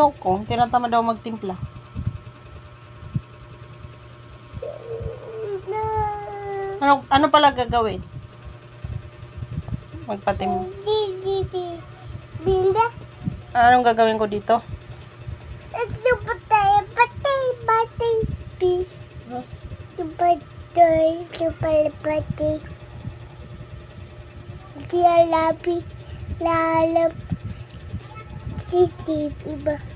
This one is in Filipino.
ayoko. Tinatamad daw magtimpla. Ano pala gagawin? Magpatim. Binda. Anong gagawin ko dito? Ito patay. Patay. Dia lalap. Sisip iba.